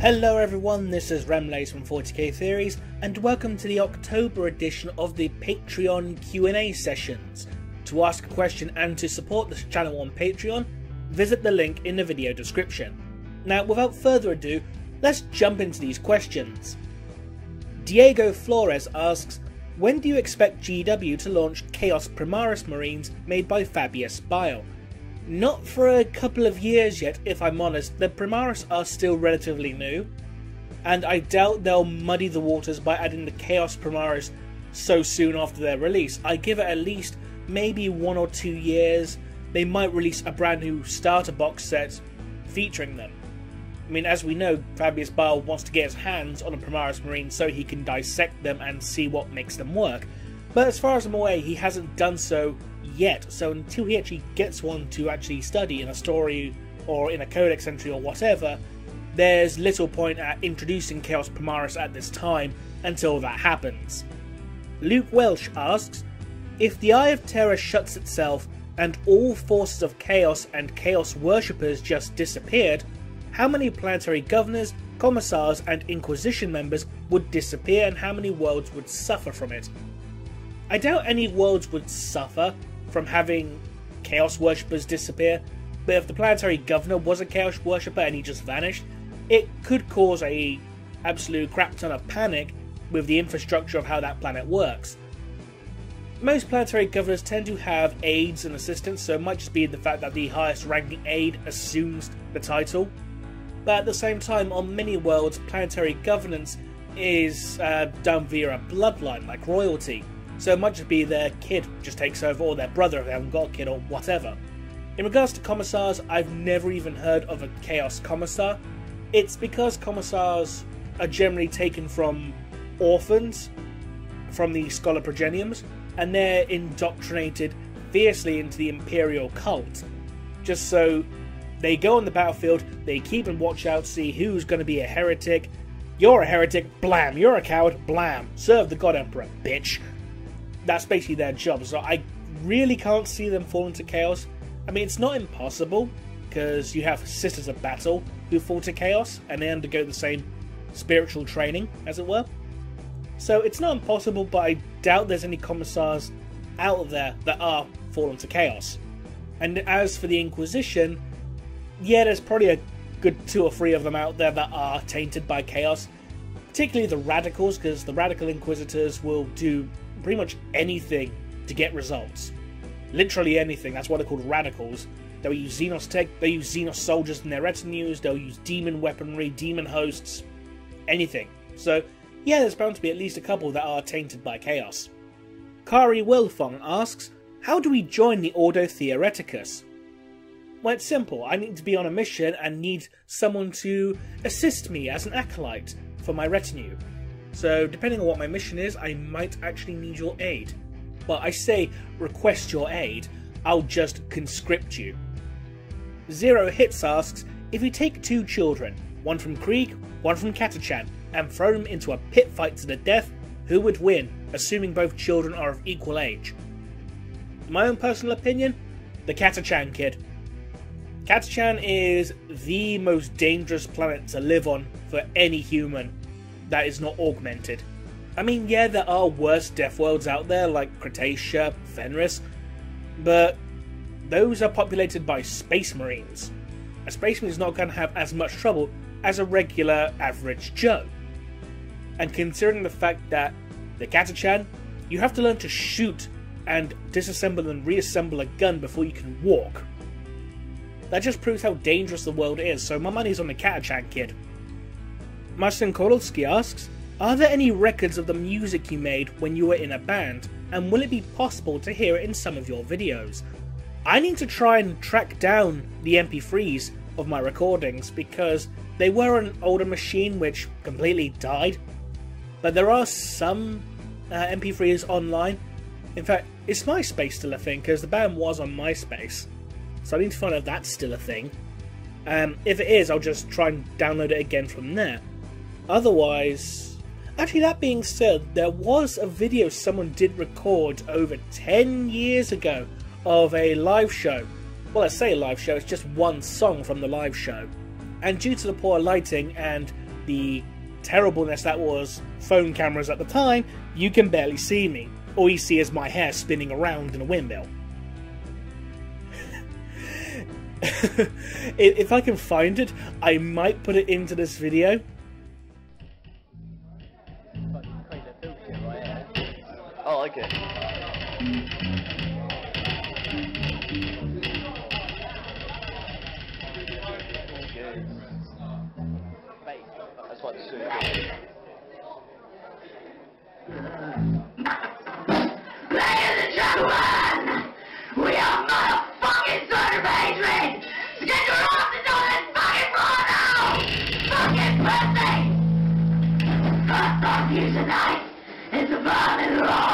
Hello everyone, this is Remlays from 40k Theories, and welcome to the October edition of the Patreon Q&A sessions. To ask a question and to support this channel on Patreon, visit the link in the video description. Now, without further ado, let's jump into these questions. Diego Flores asks, when do you expect GW to launch Chaos Primaris Marines made by Fabius Bile? Not for a couple of years yet, if I'm honest. The Primaris are still relatively new, and I doubt they'll muddy the waters by adding the Chaos Primaris so soon after their release. I give it at least maybe 1 or 2 years. They might release a brand new starter box set featuring them. I mean, as we know, Fabius Bile wants to get his hands on a Primaris Marine so he can dissect them and see what makes them work. But as far as I'm aware, he hasn't done so yet, so until he actually gets one to actually study in a story or in a codex entry or whatever, there's little point at introducing Chaos Primaris at this time until that happens. Luke Welsh asks, if the Eye of Terror shuts itself and all forces of Chaos and Chaos worshippers just disappeared, how many planetary governors, commissars and Inquisition members would disappear and how many worlds would suffer from it? I doubt any worlds would suffer from having Chaos worshippers disappear, but if the planetary governor was a Chaos worshipper and he just vanished, it could cause a absolute crap ton of panic with the infrastructure of how that planet works. Most planetary governors tend to have aides and assistants, so it might just be the fact that the highest ranking aide assumes the title. But at the same time, on many worlds, planetary governance is done via a bloodline, like royalty. So it might just be their kid just takes over, or their brother if they haven't got a kid, or whatever. In regards to commissars, I've never even heard of a Chaos Commissar. It's because commissars are generally taken from orphans, from the Scholar Progeniums, and they're indoctrinated fiercely into the Imperial cult. Just so they go on the battlefield, they keep and watch out, see who's going to be a heretic. You're a heretic, blam. You're a coward, blam. Serve the God Emperor, bitch. That's basically their job, so I really can't see them fall into Chaos. I mean, it's not impossible, because you have Sisters of Battle who fall to Chaos, and they undergo the same spiritual training, as it were. So it's not impossible, but I doubt there's any commissars out there that are fallen to Chaos. And as for the Inquisition, yeah, there's probably a good 2 or 3 of them out there that are tainted by Chaos. Particularly the Radicals, because the Radical Inquisitors will do pretty much anything to get results. Literally anything. That's why they're called Radicals. They'll use Xenos tech, they'll use Xenos soldiers in their retinues, they'll use demon weaponry, demon hosts, anything. So yeah, there's bound to be at least a couple that are tainted by Chaos. Kari Wilfong asks, how do we join the Ordo Theoreticus? Well, it's simple. I need to be on a mission and need someone to assist me as an acolyte for my retinue. So, depending on what my mission is, I might actually need your aid. Well, I say request your aid, I'll just conscript you. Zero Hits asks, if you take 2 children, one from Krieg, one from Catachan, and throw them into a pit fight to the death, who would win, assuming both children are of equal age? In my own personal opinion, the Catachan kid. Catachan is the most dangerous planet to live on for any human that is not augmented. I mean, yeah, there are worse death worlds out there, like Cretaceous, Fenris, but those are populated by Space Marines. A Space Marine is not going to have as much trouble as a regular average Joe. And considering the fact that the Catachan, you have to learn to shoot and disassemble and reassemble a gun before you can walk. That just proves how dangerous the world is, so my money's on the Catachan kid. Marcin Korolski asks, are there any records of the music you made when you were in a band, and will it be possible to hear it in some of your videos? I need to try and track down the MP3s of my recordings, because they were an older machine which completely died, but there are some MP3s online. In fact, is MySpace still a thing? Because the band was on MySpace, so I need to find out if that's still a thing. If it is, I'll just try and download it again from there. Otherwise, actually, that being said, there was a video someone did record over 10 years ago of a live show. Well, let's say a live show, it's just one song from the live show. And due to the poor lighting and the terribleness that was phone cameras at the time, you can barely see me. All you see is my hair spinning around in a windmill. If I can find it, I might put it into this video. Oh, okay. That's what it's doing. Ladies and gentlemen, we are motherfucking Thunder Patrons! So get your asses on this fucking floor now! Fucking pussy! First off you tonight is the Vermin Lord!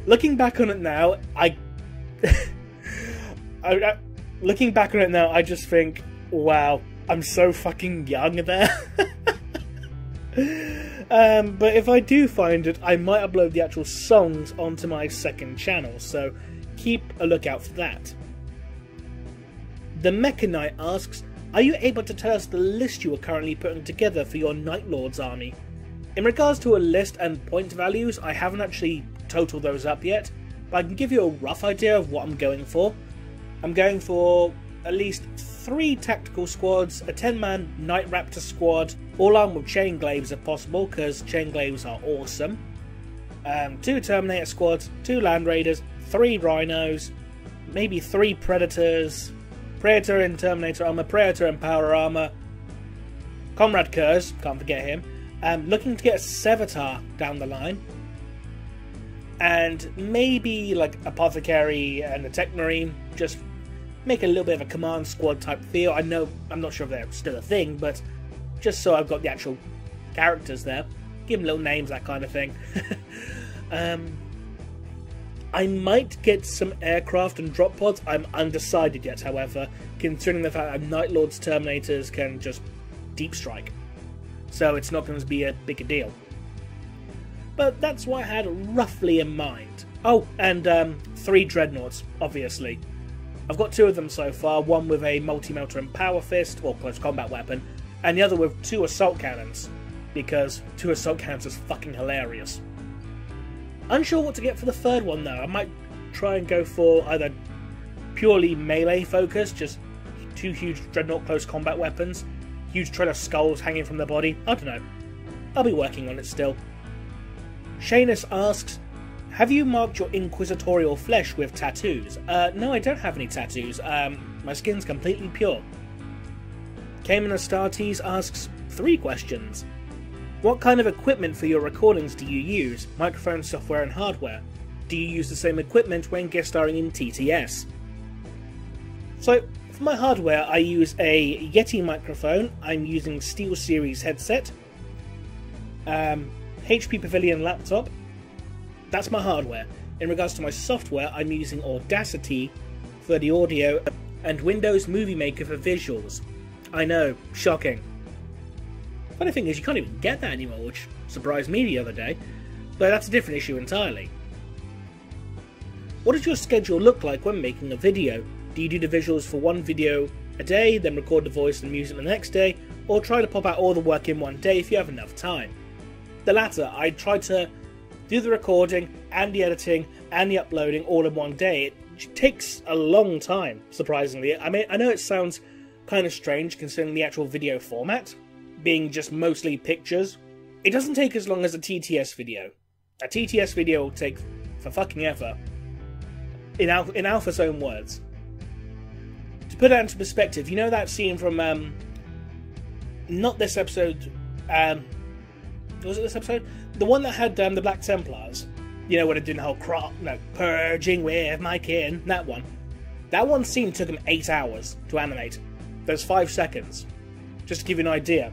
Looking back on it now, looking back on it now, I just think, wow, I'm so fucking young there. But if I do find it, I might upload the actual songs onto my second channel, so keep a lookout for that. The Mecha Knight asks, are you able to tell us the list you are currently putting together for your Night Lord's army? In regards to a list and point values, I haven't actually totaled those up yet, but I can give you a rough idea of what I'm going for. I'm going for at least 3 tactical squads, a 10-man Night Raptor squad, all armed with chain glaives if possible, because chain glaives are awesome. 2 Terminator squads, 2 Land Raiders, 3 Rhinos, maybe 3 Predators, Predator in Terminator armor, Predator in power armor, Comrade Kurz, can't forget him. Looking to get a Sevatar down the line, and maybe like Apothecary and a Tech Marine, just make a little bit of a command squad type feel. I'm not sure if they're still a thing, but just so I've got the actual characters there, give them little names, that kind of thing. I might get some aircraft and drop pods. I'm undecided yet, however, considering the fact that Night Lord's Terminators can just deep strike, so it's not going to be a bigger deal. But that's what I had roughly in mind. Oh, and 3 Dreadnoughts, obviously. I've got 2 of them so far, one with a multi-melter and power fist, or close combat weapon, and the other with 2 assault cannons, because 2 assault cannons is fucking hilarious. Unsure what to get for the 3rd one though. I might try and go for either purely melee focus, just 2 huge Dreadnought close combat weapons, huge trail of skulls hanging from their body. I don't know. I'll be working on it still. Shanus asks, have you marked your inquisitorial flesh with tattoos? No, I don't have any tattoos. My skin's completely pure. Cayman Astartes asks 3 questions. What kind of equipment for your recordings do you use? Microphone, software and hardware. Do you use the same equipment when guest starring in TTS? So, for my hardware I use a Yeti microphone, I'm using SteelSeries headset, HP Pavilion laptop. That's my hardware. In regards to my software, I'm using Audacity for the audio and Windows Movie Maker for visuals. I know, shocking. Funny thing is, you can't even get that anymore, which surprised me the other day, but that's a different issue entirely. What does your schedule look like when making a video? Do you do the visuals for one video a day, then record the voice and music the next day, or try to pop out all the work in one day if you have enough time? The latter, I try to do the recording and the editing and the uploading all in one day. It takes a long time, surprisingly. I mean, I know it sounds kind of strange considering the actual video format, being just mostly pictures. It doesn't take as long as a TTS video. A TTS video will take for fucking ever. In Alpha's own words. To put that into perspective, you know that scene from, not this episode, was it this episode? The one that had the Black Templars. You know, when they're doing the whole purging with my kin. That one. That one scene took him 8 hours to animate. There's 5 seconds. Just to give you an idea.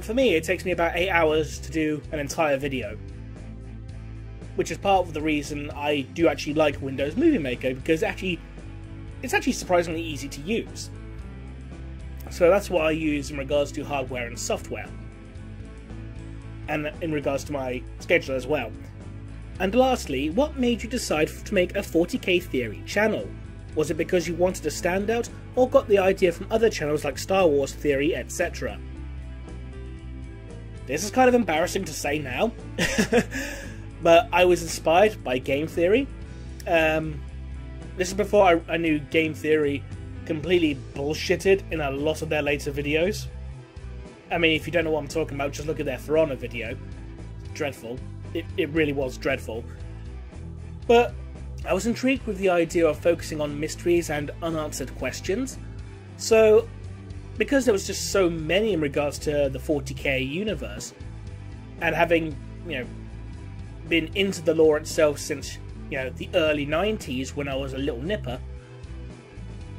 For me, it takes me about 8 hours to do an entire video. Which is part of the reason I do actually like Windows Movie Maker, because it's actually surprisingly easy to use. So that's what I use in regards to hardware and software. And in regards to my schedule as well. And lastly, what made you decide to make a 40k Theory channel? Was it because you wanted to stand out, or got the idea from other channels like Star Wars Theory, etc.? This is kind of embarrassing to say now, but I was inspired by Game Theory. This is before I knew Game Theory completely bullshitted in a lot of their later videos. I mean, if you don't know what I'm talking about, just look at their For Honor video. Dreadful. It really was dreadful. But I was intrigued with the idea of focusing on mysteries and unanswered questions. So, because there was just so many in regards to the 40k universe, and having, been into the lore itself since, the early 90s when I was a little nipper,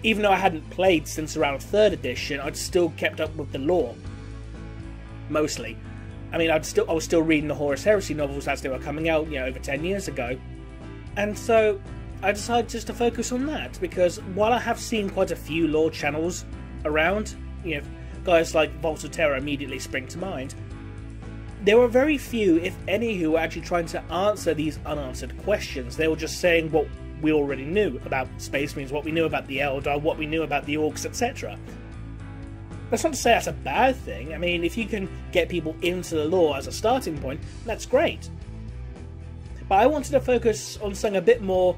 even though I hadn't played since around 3rd edition, I'd still kept up with the lore. Mostly. I mean, I was still reading the Horus Heresy novels as they were coming out, over 10 years ago. And so I decided just to focus on that, because while I have seen quite a few lore channels around, guys like Vault of Terror immediately spring to mind, there were very few, if any, who were actually trying to answer these unanswered questions. They were just saying what we already knew about Space Marines, what we knew about the Eldar, what we knew about the Orcs, etc. That's not to say that's a bad thing. I mean, if you can get people into the lore as a starting point, that's great. But I wanted to focus on something a bit more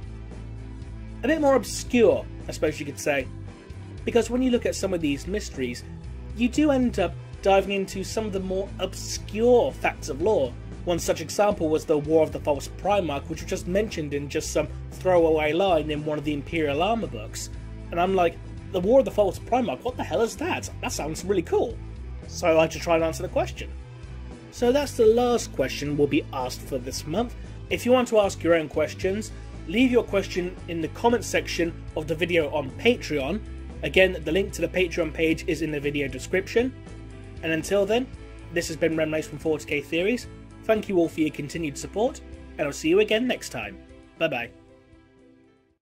obscure, I suppose you could say. Because when you look at some of these mysteries, you do end up diving into some of the more obscure facts of lore. One such example was the War of the False Primarch, which was just mentioned in just some throwaway line in one of the Imperial Armor books. And I'm like, the War of the False Primarch, what the hell is that? That sounds really cool. So I had to try and answer the question. So that's the last question we'll be asked for this month. If you want to ask your own questions, leave your question in the comment section of the video on Patreon. Again, the link to the Patreon page is in the video description. And until then, this has been Remlace from 40k Theories. Thank you all for your continued support, and I'll see you again next time. Bye bye.